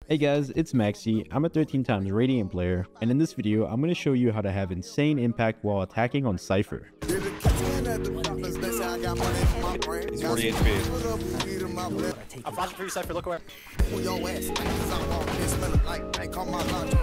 Hey guys, it's Maxi. I'm a 13 times Radiant player, and in this video, I'm going to show you how to have insane impact while attacking on Cypher. He's 40 HP. I'm flashing for you, Cypher. Look away.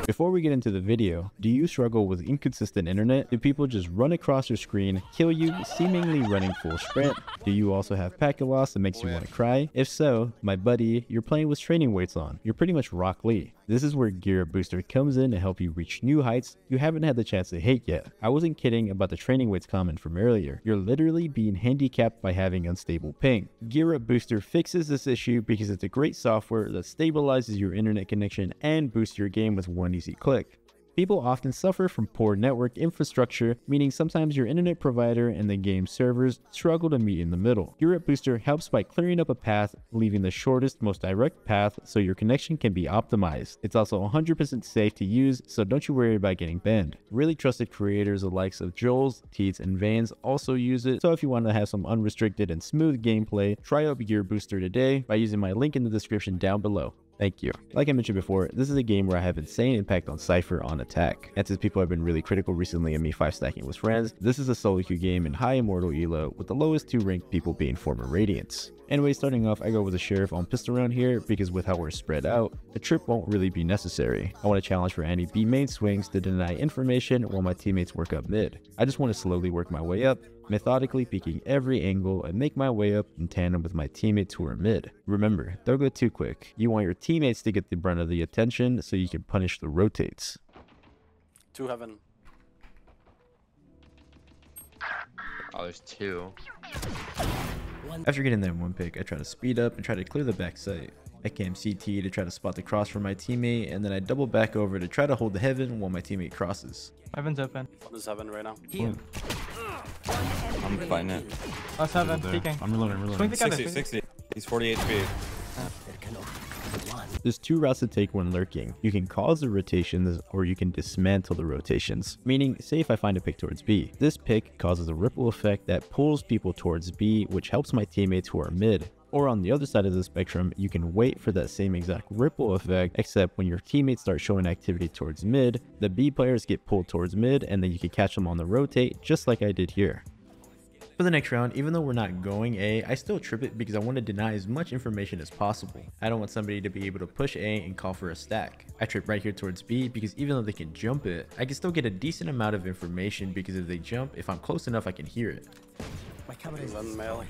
Before we get into the video, do you struggle with inconsistent internet? Do people just run across your screen, kill you, seemingly running full sprint? Do you also have packet loss that makes you want to cry? If so, my buddy, you're playing with training weights on. You're pretty much Rock Lee. This is where Gear Up Booster comes in to help you reach new heights you haven't had the chance to hit yet. I wasn't kidding about the training weights comment from earlier. You're literally being handicapped by having unstable ping. Gear Up Booster fixes this issue because it's a great software that stabilizes your internet connection and boosts your game with one easy click. People often suffer from poor network infrastructure, meaning sometimes your internet provider and the game servers struggle to meet in the middle. Gear Up Booster helps by clearing up a path, leaving the shortest, most direct path so your connection can be optimized. It's also 100% safe to use, so don't you worry about getting banned. Really trusted creators the likes of Joel's, Teets, and Vans also use it, so if you want to have some unrestricted and smooth gameplay, try out Gear Booster today by using my link in the description down below. Thank you. Like I mentioned before, this is a game where I have insane impact on Cypher on attack. And since people have been really critical recently of me 5-stacking with friends, this is a solo queue game in high immortal elo with the lowest 2 ranked people being former Radiants. Anyway, starting off, I go with a Sheriff on pistol round here because with how we're spread out, a trip won't really be necessary. I want to challenge for any B main swings to deny information while my teammates work up mid. I just want to slowly work my way up, methodically peeking every angle and make my way up in tandem with my teammates who are mid. Remember, don't go too quick. You want your teammates to get the brunt of the attention so you can punish the rotates. 2 heaven. Oh, there's 2. After getting that one pick, I try to speed up and try to clear the back sight. I cam CT to try to spot the cross for my teammate, and then I double back over to try to hold the heaven while my teammate crosses. Heaven's open. One is heaven right now. I'm fighting it. Last heaven, peeking. I'm reloading. 60. He's 40 HP. There's 2 routes to take when lurking. You can cause the rotations or you can dismantle the rotations. Meaning, say if I find a pick towards B. This pick causes a ripple effect that pulls people towards B, which helps my teammates who are mid. Or on the other side of the spectrum, you can wait for that same exact ripple effect, except when your teammates start showing activity towards mid, the B players get pulled towards mid and then you can catch them on the rotate just like I did here. For the next round, even though we're not going A, I still trip it because I want to deny as much information as possible. I don't want somebody to be able to push A and call for a stack. I trip right here towards B because even though they can jump it, I can still get a decent amount of information because if they jump, if I'm close enough, I can hear it. My camera is unmail.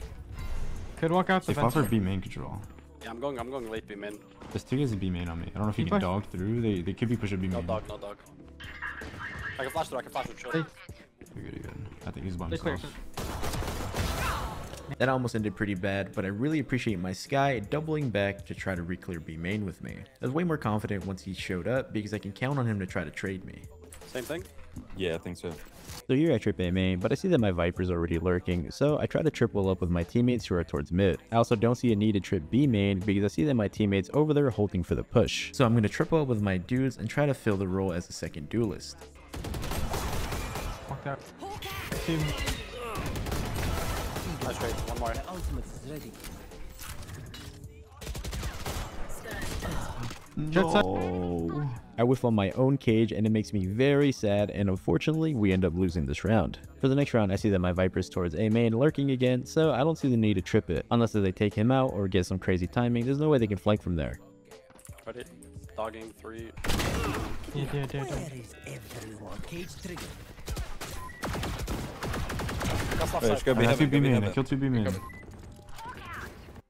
Could walk out the If I offer B main control. Yeah, I'm going late B main. There's 2 guys in B main on me. I don't know if you can dog through. They could be pushing B main. No dog. I can flash through, chill. You're good. I think he's by himself. That almost ended pretty bad, but I really appreciate my Sky doubling back to try to re-clear B main with me. I was way more confident once he showed up because I can count on him to try to trade me. Same thing? Yeah, I think so. So here I trip A main, but I see that my Viper's already lurking, so I try to triple up with my teammates who are towards mid. I also don't see a need to trip B main because I see that my teammates over there holding for the push. So I'm going to triple up with my dudes and try to fill the role as a second duelist. Walked out. Nice trade. One more. No. I whiff on my own cage and it makes me very sad, and unfortunately we end up losing this round. For the next round, I see that my Viper's towards A main lurking again, so I don't see the need to trip it. Unless they take him out or get some crazy timing, there's no way they can flank from there. Ready? Dogging 3. Yeah. I killed 2 B main.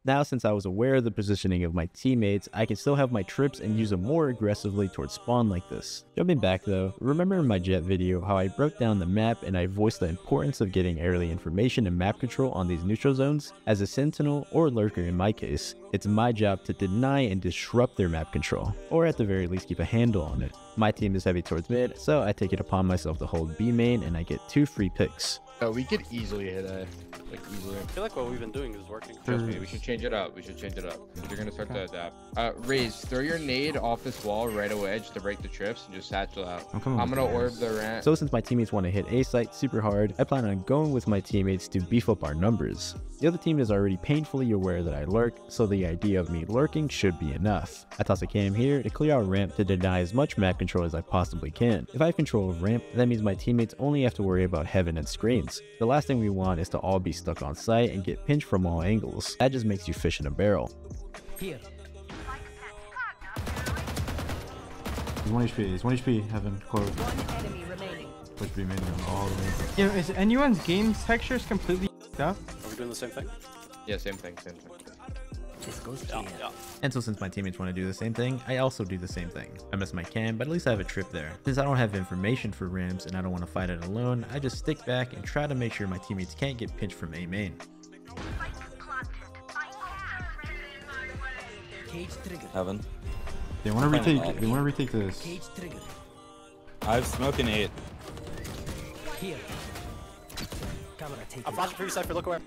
Now, since I was aware of the positioning of my teammates, I can still have my trips and use them more aggressively towards spawn like this. Jumping back though, remember in my Jett video how I broke down the map and I voiced the importance of getting early information and map control on these neutral zones? As a sentinel or lurker in my case, it's my job to deny and disrupt their map control, or at the very least keep a handle on it. My team is heavy towards mid, so I take it upon myself to hold B main and I get 2 free picks. Oh, we could easily hit A. Like easily. I feel like what we've been doing is working. Trust me, we should change it up. We should change it up. You're gonna start to adapt. Raze, throw your nade off this wall right away just to break the trips and just satchel out. I'm gonna orb the ramp. So since my teammates want to hit A site super hard, I plan on going with my teammates to beef up our numbers. The other team is already painfully aware that I lurk, so the idea of me lurking should be enough. I toss a cam here to clear out ramp to deny as much map control as I possibly can. If I have control of ramp, that means my teammates only have to worry about heaven and screens. The last thing we want is to all be stuck on site and get pinched from all angles. That just makes you fish in a barrel. Here. He's 1 HP. He's 1 HP. Heaven. Close. One enemy remaining. Push B main all the way. Yo, is anyone's game textures completely up? Are we doing the same thing? Yeah, same thing, same thing. This goes Yeah, here. yeah. And so since my teammates want to do the same thing, I also do the same thing. I miss my cam, but at least I have a trip there. Since I don't have information for Rams and I don't want to fight it alone, I just stick back and try to make sure my teammates can't get pinched from A main. Cage trigger. Heaven. They want to retake. They want to retake this. Cage trigger. I have smoke in 8. Here. Camera taken. I'm flashing for you, Cypher. Look away.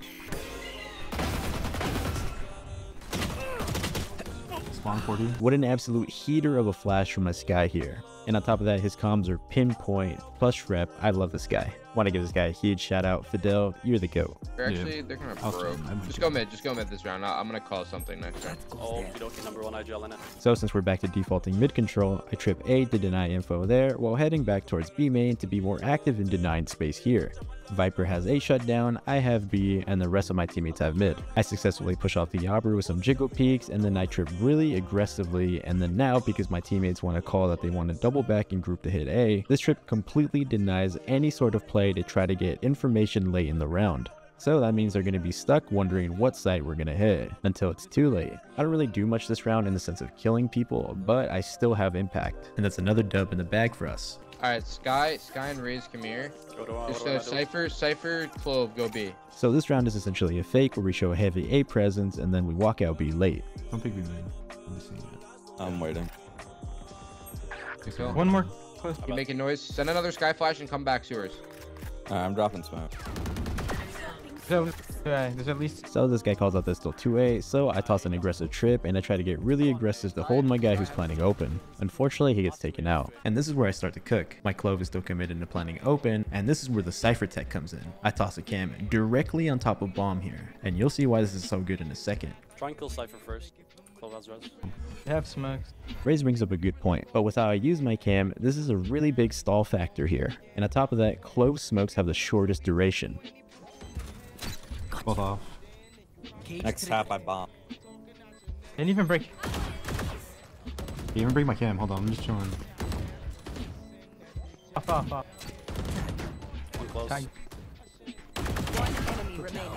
Spawn 40. What an absolute heater of a flash from my Sky here. And on top of that, his comms are pinpoint plus rep. I love this guy. Want to give this guy a huge shout out. Fidel, you're the GOAT. They're actually, they're kind of broke. Just go mid this round. I'm gonna call something next round. Oh, you don't get number 1 IGL in it. So since we're back to defaulting mid control, I trip A to deny info there while heading back towards B main to be more active in denying space here. Viper has A shut down, I have B, and the rest of my teammates have mid. I successfully push off the Yabber with some jiggle peeks, and then I trip really aggressively, and then now, because my teammates want to call that they want to double back and group to hit A, this trip completely denies any sort of play to try to get information late in the round. So that means they're going to be stuck wondering what site we're going to hit until it's too late. I don't really do much this round in the sense of killing people, but I still have impact, and that's another dub in the bag for us. Alright, Sky and Raze, come here. Just Cypher, Clove, go B. So this round is essentially a fake where we show a heavy A presence and then we walk out B late. Don't pick B main. I'm just seeing it. I'm waiting. Go. One more close. Keep making noise. Send another Sky Flash and come back sewers. I'm dropping smoke. So, there's at least. So this guy calls out this still 2A, so I toss an aggressive trip and I try to get really aggressive to hold my guy who's planning open. Unfortunately, he gets taken out. And this is where I start to cook. My Clove is still committed to planning open, and this is where the Cypher tech comes in. I toss a cam directly on top of bomb here, and you'll see why this is so good in a second. Try and kill Cypher first. Clove has res. They have smokes. Raze brings up a good point, but with how I use my cam, this is a really big stall factor here. And on top of that, Clove smokes have the shortest duration. Both off. Cage Next trigger. tap, I bomb. Didn't even break. He even break my cam. Hold on, I'm just chilling. Off. One close. Tag. One enemy remaining.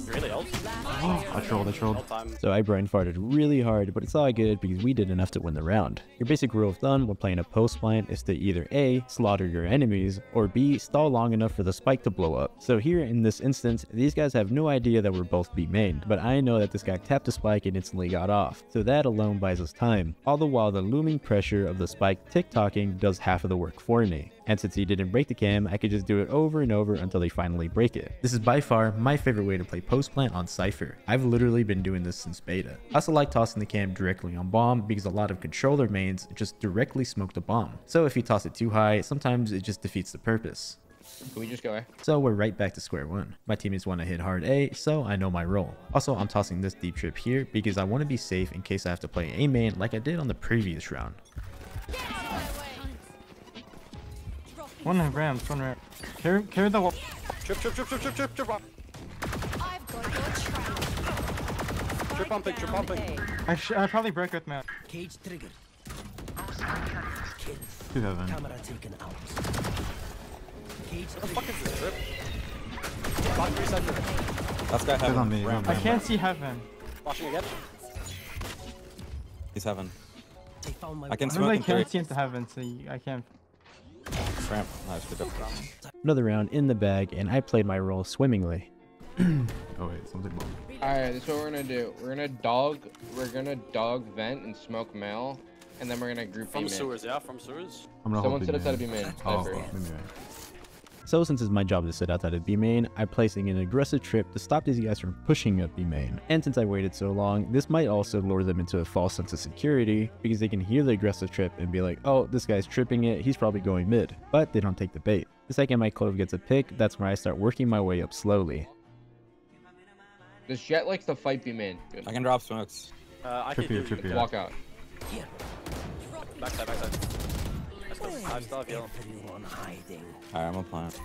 Really else? I trolled. All time. So I brain farted really hard, but it's all good because we did enough to win the round. Your basic rule of thumb when playing a post plant is to either A, slaughter your enemies, or B, stall long enough for the spike to blow up. So here in this instance, these guys have no idea that we're both B mained, but I know that this guy tapped the spike and instantly got off. So that alone buys us time. All the while the looming pressure of the spike tick-tocking does half of the work for me. And since he didn't break the cam, I could just do it over and over until they finally break it. This is by far my favorite way to play post plant on Cypher. I've literally been doing this since beta. I also like tossing the cam directly on bomb because a lot of controller mains just directly smoke the bomb. So if you toss it too high, sometimes it just defeats the purpose. Can we just go A? So we're right back to square one. My teammates want to hit hard A, so I know my role. Also, I'm tossing this deep trip here because I want to be safe in case I have to play A main like I did on the previous round. One ramp, one ramp. Carry the wall. Trip. I've got your trail. Trip pumping. I probably break with map. Cage trigger. Kill. 2 heaven. Camera taken out. Cage What the trigger. fuck is this trip? Block 3 Cypher. Last guy He's on heaven. me. He's on Ramp. me. I can't see heaven. Flashing again. He's heaven. They found my I can I smoke really in can't 3. see into heaven, so I can't. Ramp. Nice, good job. Another round in the bag, and I played my role swimmingly. Oh wait, something bomb. Alright, this is what we're gonna do. We're gonna dog vent and smoke mail, and then we're gonna group B From main. sewers, yeah, from sewers. I'm gonna Someone hold sit B outside of main. B main. Oh, Cypher. maybe right. So since it's my job to sit outside of B main, I'm placing an aggressive trip to stop these guys from pushing up B main. And since I waited so long, this might also lure them into a false sense of security because they can hear the aggressive trip and be like, oh, this guy's tripping it, he's probably going mid. But they don't take the bait. The second my clove gets a pick, that's when I start working my way up slowly. This Jett likes to fight B main. Good. I can drop smokes. I can do Trip Let's walk out. Here. backside, backside. Let's go. I still have yellow. Everyone hiding. Alright, I'm a plant.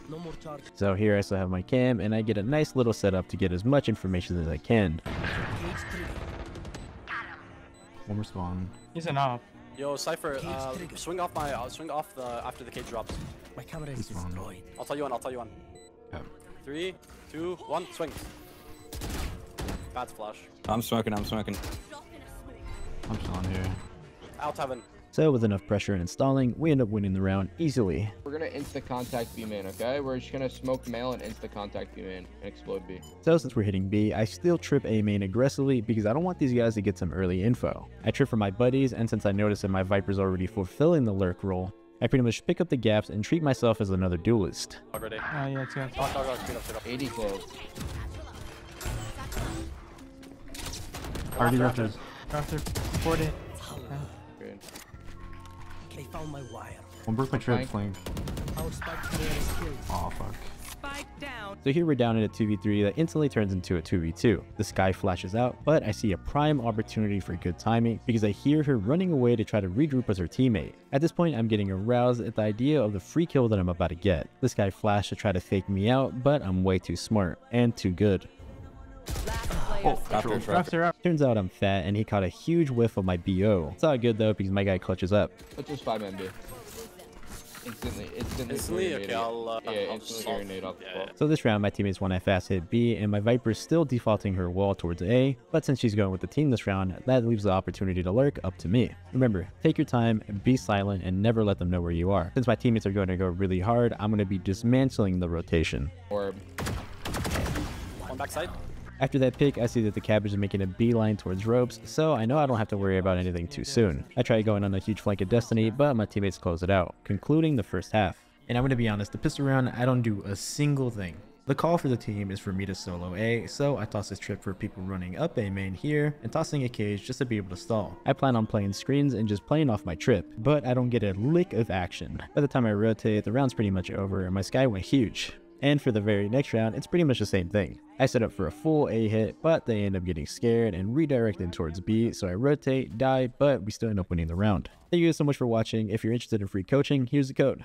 No more charge. So here I still have my cam and I get a nice little setup to get as much information as I can. Cage trigger. One more spawn. He's an op. Yo, Cypher, swing off the after the cage drops. My camera is This one. destroyed. I'll tell you when. I'll tell you when. Yeah. 3, 2, 1, swing. Bad flash. I'm smoking, I'm smoking. I'm still on here. Out heaven. So with enough pressure and installing, we end up winning the round easily. We're gonna insta contact B main, okay? We're just gonna smoke mail and insta contact B main and explode B. So since we're hitting B, I still trip A main aggressively because I don't want these guys to get some early info. I trip for my buddies, and since I noticed that my Viper's already fulfilling the lurk role, I pretty much pick up the gaps and treat myself as another duelist. Already. Yeah, it's good. Dog, straight up, straight up. 80 close. Already raptors. After 40. Good. They found my wire. One broke my trip flank. Our spike player is killed. Oh fuck. So here we're down in a 2v3 that instantly turns into a 2v2. The sky flashes out, but I see a prime opportunity for good timing because I hear her running away to try to regroup with her teammate. At this point, I'm getting aroused at the idea of the free kill that I'm about to get. This guy flashed to try to fake me out, but I'm way too smart and too good. Oh, after After up. Turns out I'm fat and he caught a huge whiff of my BO. It's all good though because my guy clutches up. Let's just 5 MB. Instantly Instantly? grenade Okay, it. I'll instantly solve. grenade off the Yeah, ball. yeah. So this round my teammates won a fast hit B and my Viper's still defaulting her wall towards A, but since she's going with the team this round, that leaves the opportunity to lurk up to me. Remember, take your time, be silent, and never let them know where you are. Since my teammates are going to go really hard, I'm going to be dismantling the rotation. Orb. One backside. After that pick, I see that the cabbage is making a beeline towards ropes, so I know I don't have to worry about anything too soon. I try going on a huge flank of Destiny, but my teammates close it out, concluding the first half. And I'm going to be honest, the pistol round, I don't do a single thing. The call for the team is for me to solo A, so I toss this trip for people running up A main here, and tossing a cage just to be able to stall. I plan on playing screens and just playing off my trip, but I don't get a lick of action. By the time I rotate, the round's pretty much over and my sky went huge. And for the very next round, it's pretty much the same thing. I set up for a full A hit, but they end up getting scared and redirected towards B, so I rotate, die, but we still end up winning the round. Thank you guys so much for watching. If you're interested in free coaching, here's the code.